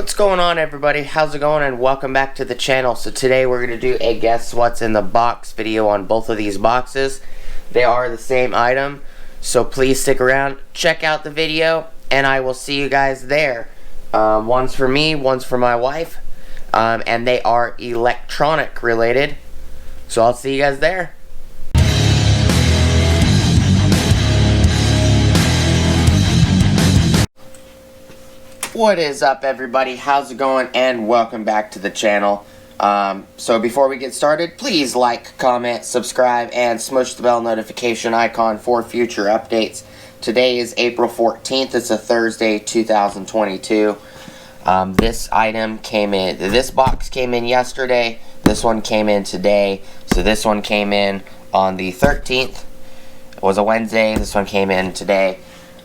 What's going on, everybody? How's it going? And welcome back to the channel. So today we're going to do a guess what's in the box video on both of these boxes. They are the same item, so please stick around, check out the video, and I will see you guys there. One's for me, one's for my wife, and they are electronic related, so I'll see you guys there. What is up, everybody? How's it going? And welcome back to the channel. So before we get started, please like, comment, subscribe, and smush the bell notification icon for future updates. Today is April 14th. It's a Thursday, 2022. This item came in, this box came in yesterday. This one came in today. So this one came in on the 13th. It was a Wednesday. This one came in today.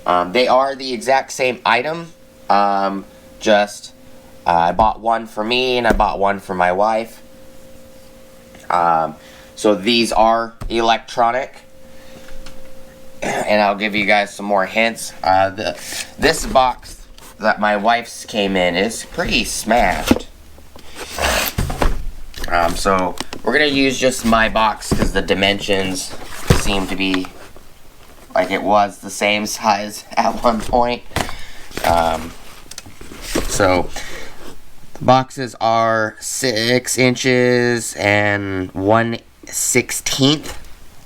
They are the exact same item. I bought one for me and I bought one for my wife. So these are electronic, and I'll give you guys some more hints. This box that my wife's came in is pretty smashed. So we're gonna use just my box because the dimensions seem to be like it was the same size at one point. So the boxes are 6 inches and 1/16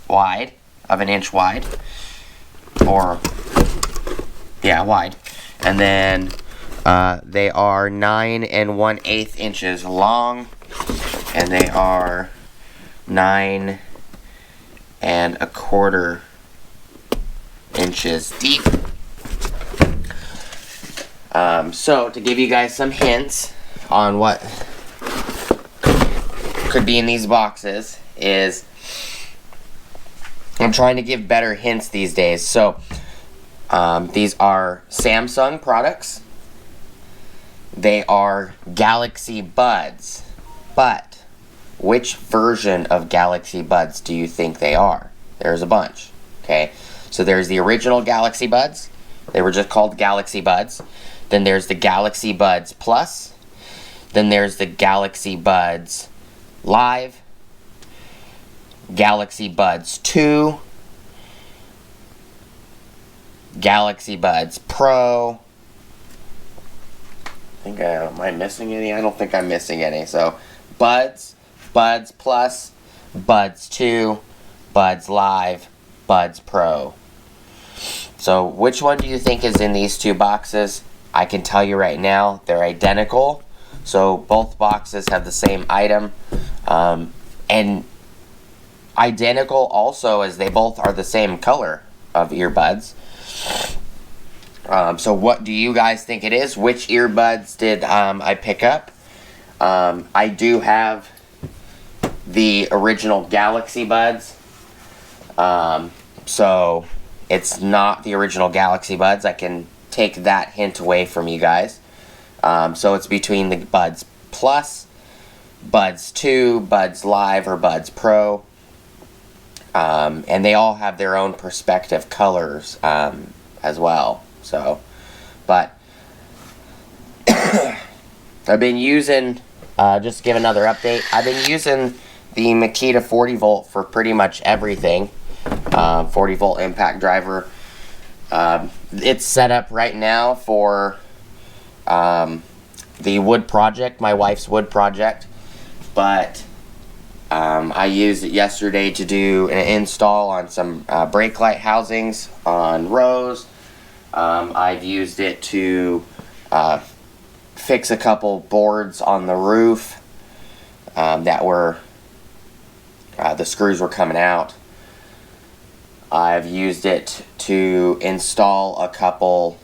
wide, of an inch wide, or yeah, wide, and then they are 9 1/8 inches long, and they are 9 1/4 inches deep. So to give you guys some hints on what could be in these boxes is, I'm trying to give better hints these days. So these are Samsung products. They are Galaxy Buds, but which version of Galaxy Buds do you think they are? There's a bunch. Okay, so there's the original Galaxy Buds. They were just called Galaxy Buds. Then there's the Galaxy Buds Plus. Then there's the Galaxy Buds Live. Galaxy Buds 2. Galaxy Buds Pro. Am I missing any? I don't think I'm missing any. So Buds, Buds Plus, Buds 2, Buds Live, Buds Pro. So which one do you think is in these two boxes? I can tell you right now, they're identical. So both boxes have the same item, and identical also as they both are the same color of earbuds. So what do you guys think it is? Which earbuds did I pick up? I do have the original Galaxy Buds. So it's not the original Galaxy Buds. I can take that hint away from you guys. So it's between the Buds Plus, Buds 2, Buds Live, or Buds Pro. And they all have their own perspective colors as well. So, but I've been using, just to give another update, I've been using the Makita 40 volt for pretty much everything. 40 volt impact driver. It's set up right now for the wood project, my wife's wood project, but I used it yesterday to do an install on some brake light housings on rows. I've used it to fix a couple boards on the roof that were, the screws were coming out. I've used it to install a couple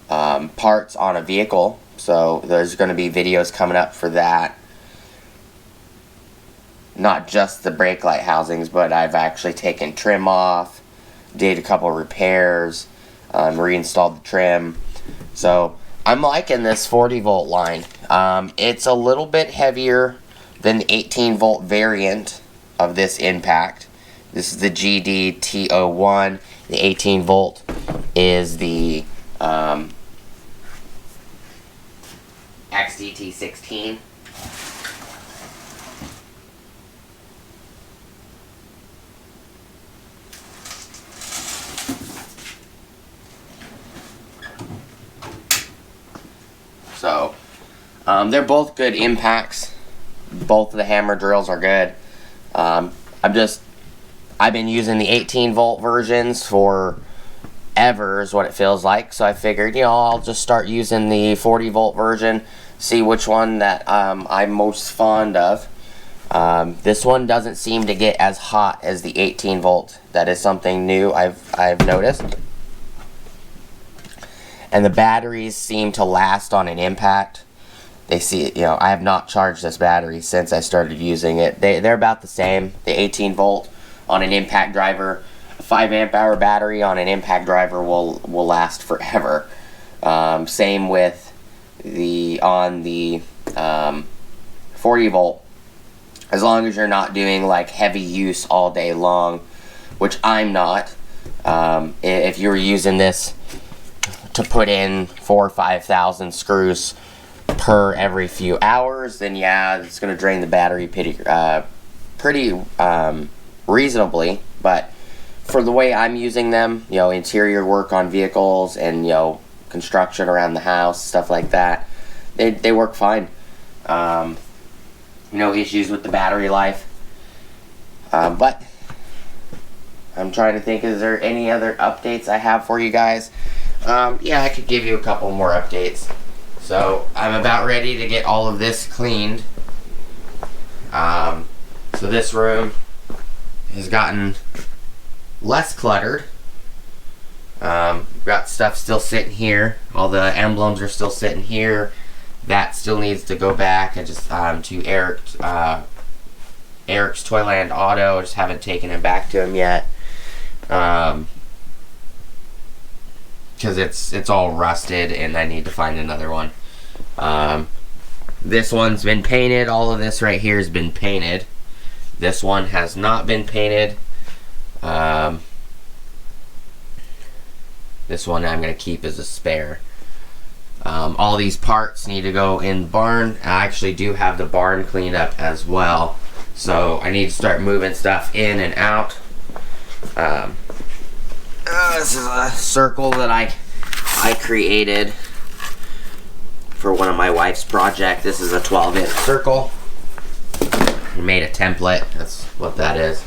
parts on a vehicle, so there's going to be videos coming up for that. Not just the brake light housings, but I've actually taken trim off, did a couple repairs, reinstalled the trim. So I'm liking this 40 volt line. It's a little bit heavier than the 18 volt variant of this impact. This is the GD-T01. The 18 volt is the XDT16. So, they're both good impacts. Both of the hammer drills are good. I've been using the 18 volt versions for ever is what it feels like. So I figured, I'll just start using the 40 volt version, see which one that I'm most fond of. This one doesn't seem to get as hot as the 18 volt. That is something new I've noticed. And the batteries seem to last on an impact. They see, I have not charged this battery since I started using it. They're about the same. The 18 volt on an impact driver, a 5 amp hour battery on an impact driver will last forever. Same with the 40 volt. As long as you're not doing like heavy use all day long, which I'm not. If you were using this to put in 4,000 or 5,000 screws per every few hours, then yeah, it's going to drain the battery pretty reasonably. But for the way I'm using them, interior work on vehicles and construction around the house, stuff like that, they work fine. No issues with the battery life. But I'm trying to think, is there any other updates I have for you guys? Yeah, I could give you a couple more updates. So I'm about ready to get all of this cleaned. So this room has gotten less cluttered. Got stuff still sitting here. All the emblems are still sitting here. That still needs to go back. I just to Eric's Toyland Auto. I just haven't taken it back to him yet. Because it's all rusted and I need to find another one. This one's been painted. All of this right here has been painted. This one has not been painted. This one I'm going to keep as a spare. All these parts need to go in the barn. I actually do have the barn cleaned up as well. So I need to start moving stuff in and out. This is a circle that I created for one of my wife's projects. This is a 12-inch circle. I made a template. That's what that is.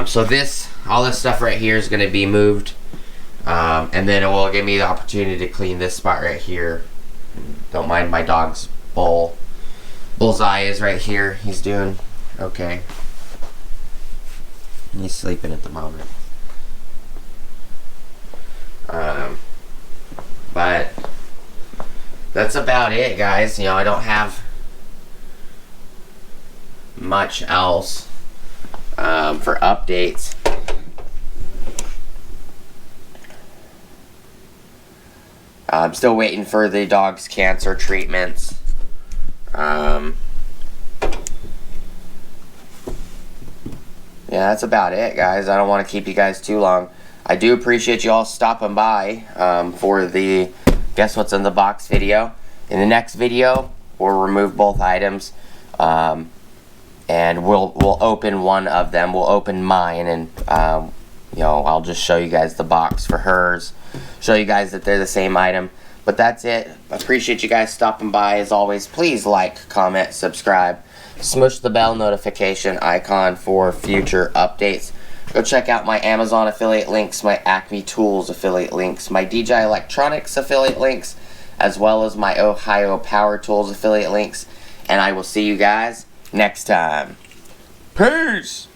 So all this stuff right here is going to be moved. And then it will give me the opportunity to clean this spot right here. Don't mind my dog's bullseye is right here. He's doing okay. He's sleeping at the moment. But that's about it, guys. I don't have much else for updates. I'm still waiting for the dog's cancer treatments. Yeah, that's about it, guys. I don't want to keep you guys too long. I do appreciate you all stopping by for the Guess What's in the Box video. In the next video, we'll remove both items, and we'll open one of them. We'll open mine, and I'll just show you guys the box for hers. Show you guys that they're the same item. But that's it. I appreciate you guys stopping by. As always, please like, comment, subscribe. Smush the bell notification icon for future updates. Go check out my Amazon affiliate links, my Acme Tools affiliate links, my DJI Electronics affiliate links, as well as my Ohio Power Tools affiliate links. And I will see you guys next time. Peace!